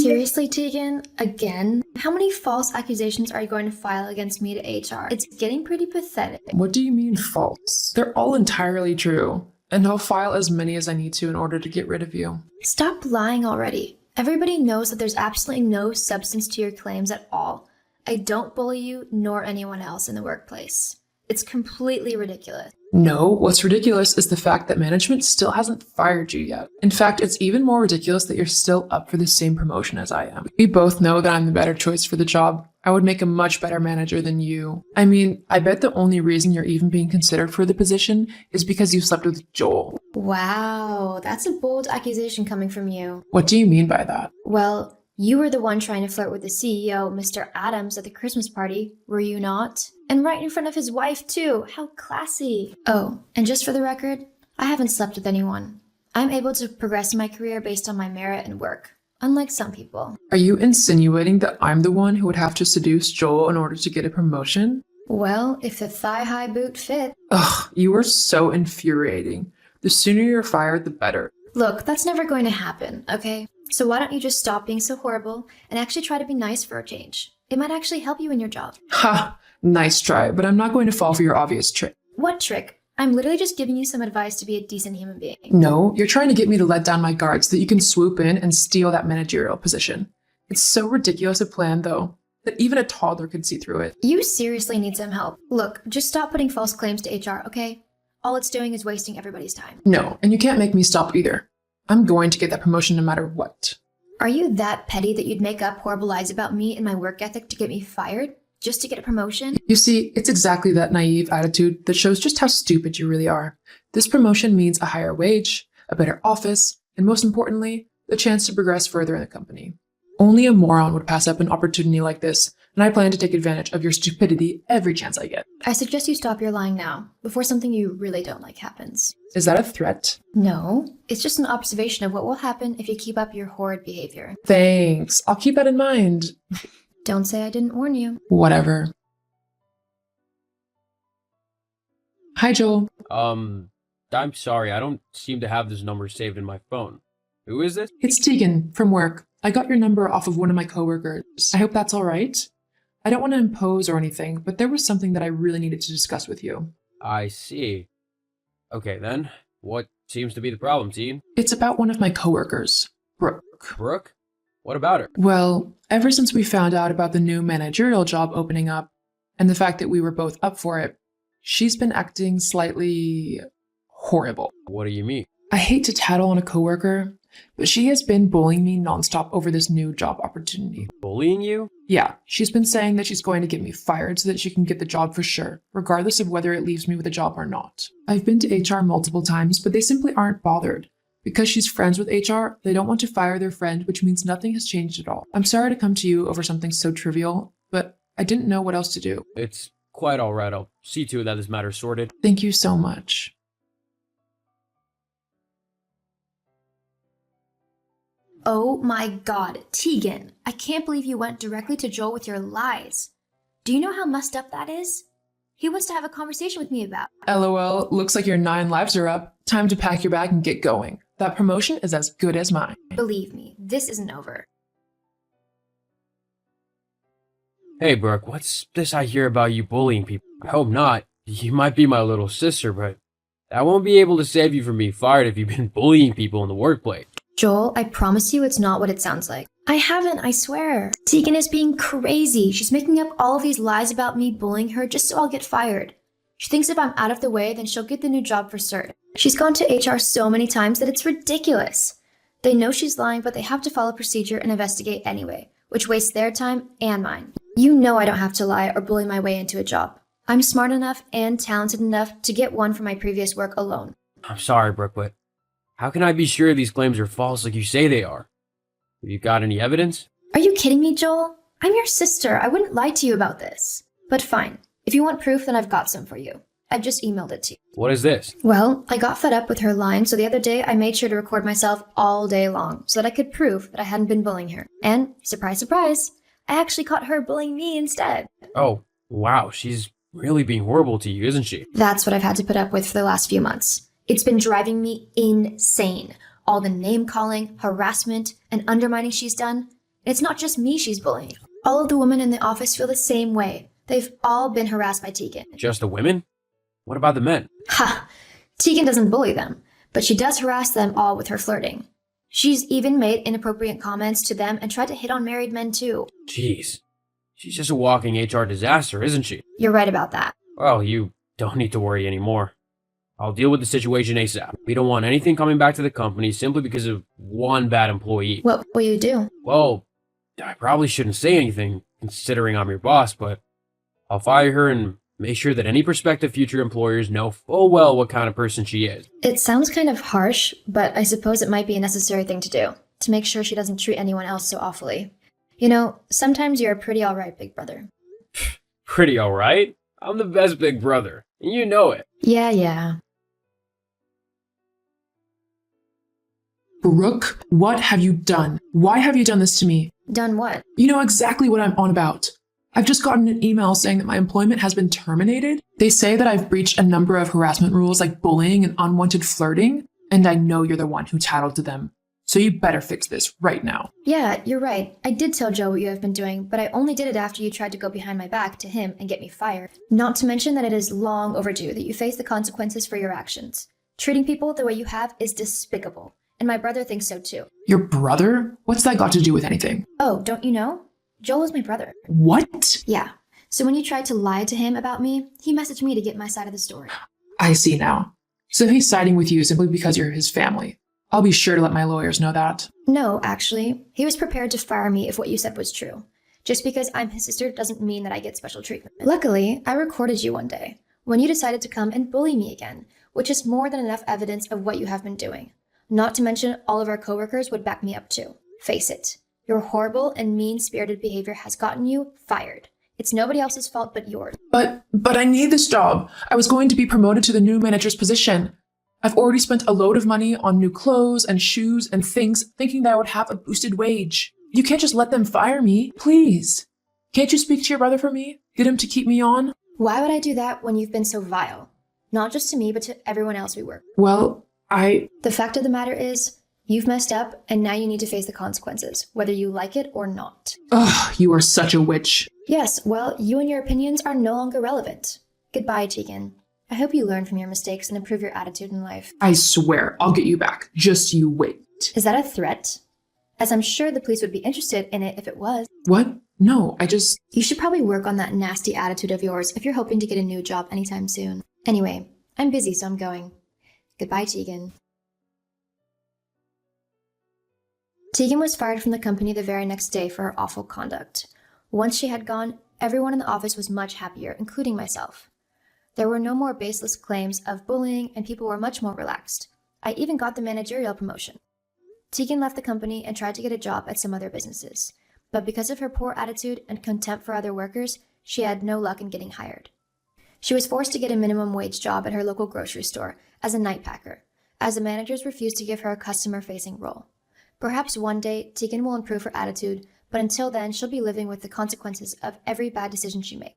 Seriously, Tegan? Again? How many false accusations are you going to file against me to HR? It's getting pretty pathetic. What do you mean false? They're all entirely true, and I'll file as many as I need to in order to get rid of you. Stop lying already. Everybody knows that there's absolutely no substance to your claims at all. I don't bully you nor anyone else in the workplace. It's completely ridiculous. No, what's ridiculous is the fact that management still hasn't fired you yet. In fact, it's even more ridiculous that you're still up for the same promotion as I am. We both know that I'm the better choice for the job. I would make a much better manager than you. I mean, I bet the only reason you're even being considered for the position is because you slept with Joel. Wow, that's a bold accusation coming from you. What do you mean by that? Well, you were the one trying to flirt with the CEO, Mr. Adams, at the Christmas party, were you not? And right in front of his wife, too. How classy. Oh, and just for the record, I haven't slept with anyone. I'm able to progress in my career based on my merit and work, unlike some people. Are you insinuating that I'm the one who would have to seduce Joel in order to get a promotion? Well, if the thigh-high boot fit. Ugh, you are so infuriating. The sooner you're fired, the better. Look, that's never going to happen, okay? So why don't you just stop being so horrible and actually try to be nice for a change? It might actually help you in your job. Ha! Nice try, but I'm not going to fall for your obvious trick. What trick? I'm literally just giving you some advice to be a decent human being. No, you're trying to get me to let down my guard so that you can swoop in and steal that managerial position. It's so ridiculous a plan, though, that even a toddler could see through it. You seriously need some help. Look, just stop putting false claims to HR, okay? All it's doing is wasting everybody's time. No, and you can't make me stop either. I'm going to get that promotion no matter what. Are you that petty that you'd make up horrible lies about me and my work ethic to get me fired? Just to get a promotion? You see, it's exactly that naive attitude that shows just how stupid you really are. This promotion means a higher wage, a better office, and most importantly, the chance to progress further in the company. Only a moron would pass up an opportunity like this, and I plan to take advantage of your stupidity every chance I get. I suggest you stop your lying now, before something you really don't like happens. Is that a threat? No, it's just an observation of what will happen if you keep up your horrid behavior. Thanks. I'll keep that in mind. Don't say I didn't warn you. Whatever. Hi, Joel. I'm sorry, I don't seem to have this number saved in my phone. Who is this? It's Tegan from work. I got your number off of one of my coworkers. I hope that's all right. I don't want to impose or anything, but there was something that I really needed to discuss with you. I see. Okay then, what seems to be the problem, Tegan? It's about one of my coworkers, Brooke. Brooke? What about her? Well, ever since we found out about the new managerial job opening up, and the fact that we were both up for it, she's been acting slightly horrible. What do you mean? I hate to tattle on a coworker, but she has been bullying me nonstop over this new job opportunity. Bullying you? Yeah, she's been saying that she's going to get me fired so that she can get the job for sure, regardless of whether it leaves me with a job or not. I've been to HR multiple times, but they simply aren't bothered. Because she's friends with HR, they don't want to fire their friend, which means nothing has changed at all. I'm sorry to come to you over something so trivial, but I didn't know what else to do. It's quite alright, I'll see to it that this matter's sorted. Thank you so much. Oh my god, Tegan, I can't believe you went directly to Joel with your lies. Do you know how messed up that is? He wants to have a conversation with me about. LOL, looks like your 9 lives are up. Time to pack your bag and get going. That promotion is as good as mine. Believe me, this isn't over. Hey Brooke, what's this I hear about you bullying people? I hope not. You might be my little sister, but I won't be able to save you from being fired if you've been bullying people in the workplace. Joel, I promise you it's not what it sounds like. I haven't, I swear. Tegan is being crazy. She's making up all of these lies about me bullying her just so I'll get fired. She thinks if I'm out of the way, then she'll get the new job for certain. She's gone to HR so many times that it's ridiculous. They know she's lying, but they have to follow procedure and investigate anyway, which wastes their time and mine. You know I don't have to lie or bully my way into a job. I'm smart enough and talented enough to get one from my previous work alone. I'm sorry, Brooke, but how can I be sure these claims are false like you say they are? Have you got any evidence? Are you kidding me, Joel? I'm your sister. I wouldn't lie to you about this. But fine. If you want proof, then I've got some for you. I've just emailed it to you. What is this? Well, I got fed up with her lying, so the other day I made sure to record myself all day long so that I could prove that I hadn't been bullying her. And, surprise, surprise, I actually caught her bullying me instead. Oh, wow, she's really being horrible to you, isn't she? That's what I've had to put up with for the last few months. It's been driving me insane. All the name-calling, harassment, and undermining she's done. It's not just me she's bullying. All of the women in the office feel the same way. They've all been harassed by Tegan. Just the women? What about the men? Ha! Tegan doesn't bully them, but she does harass them all with her flirting. She's even made inappropriate comments to them and tried to hit on married men too. Jeez. She's just a walking HR disaster, isn't she? You're right about that. Well, you don't need to worry anymore. I'll deal with the situation ASAP. We don't want anything coming back to the company simply because of one bad employee. What will you do? Well, I probably shouldn't say anything, considering I'm your boss, but I'll fire her and make sure that any prospective future employers know full well what kind of person she is. It sounds kind of harsh, but I suppose it might be a necessary thing to do, to make sure she doesn't treat anyone else so awfully. You know, sometimes you're pretty alright, big brother. Pretty alright? I'm the best big brother, and you know it. Yeah. Brooke, what have you done? Why have you done this to me? Done what? You know exactly what I'm on about. I've just gotten an email saying that my employment has been terminated. They say that I've breached a number of harassment rules like bullying and unwanted flirting, and I know you're the one who tattled to them. So you better fix this right now. Yeah, you're right. I did tell Joe what you have been doing, but I only did it after you tried to go behind my back to him and get me fired. Not to mention that it is long overdue that you face the consequences for your actions. Treating people the way you have is despicable, and my brother thinks so too. Your brother? What's that got to do with anything? Oh, don't you know? Joel is my brother. What? Yeah. So when you tried to lie to him about me, he messaged me to get my side of the story. I see now. So he's siding with you simply because you're his family. I'll be sure to let my lawyers know that. No, actually. He was prepared to fire me if what you said was true. Just because I'm his sister doesn't mean that I get special treatment. Luckily, I recorded you one day, when you decided to come and bully me again, which is more than enough evidence of what you have been doing. Not to mention, all of our coworkers would back me up too. Face it. Your horrible and mean-spirited behavior has gotten you fired. It's nobody else's fault but yours. But I need this job. I was going to be promoted to the new manager's position. I've already spent a load of money on new clothes and shoes and things thinking that I would have a boosted wage. You can't just let them fire me, please. Can't you speak to your brother for me? Get him to keep me on? Why would I do that when you've been so vile? Not just to me, but to everyone else we work with. Well, The fact of the matter is, you've messed up, and now you need to face the consequences, whether you like it or not. Ugh, you are such a witch. Yes, well, you and your opinions are no longer relevant. Goodbye, Tegan. I hope you learn from your mistakes and improve your attitude in life. I swear, I'll get you back. Just you wait. Is that a threat? As I'm sure the police would be interested in it if it was. What? No, You should probably work on that nasty attitude of yours if you're hoping to get a new job anytime soon. Anyway, I'm busy, so I'm going. Goodbye, Tegan. Tegan was fired from the company the very next day for her awful conduct. Once she had gone, everyone in the office was much happier, including myself. There were no more baseless claims of bullying, and people were much more relaxed. I even got the managerial promotion. Tegan left the company and tried to get a job at some other businesses, but because of her poor attitude and contempt for other workers, she had no luck in getting hired. She was forced to get a minimum wage job at her local grocery store as a night packer, as the managers refused to give her a customer-facing role. Perhaps one day, Tegan will improve her attitude, but until then, she'll be living with the consequences of every bad decision she makes.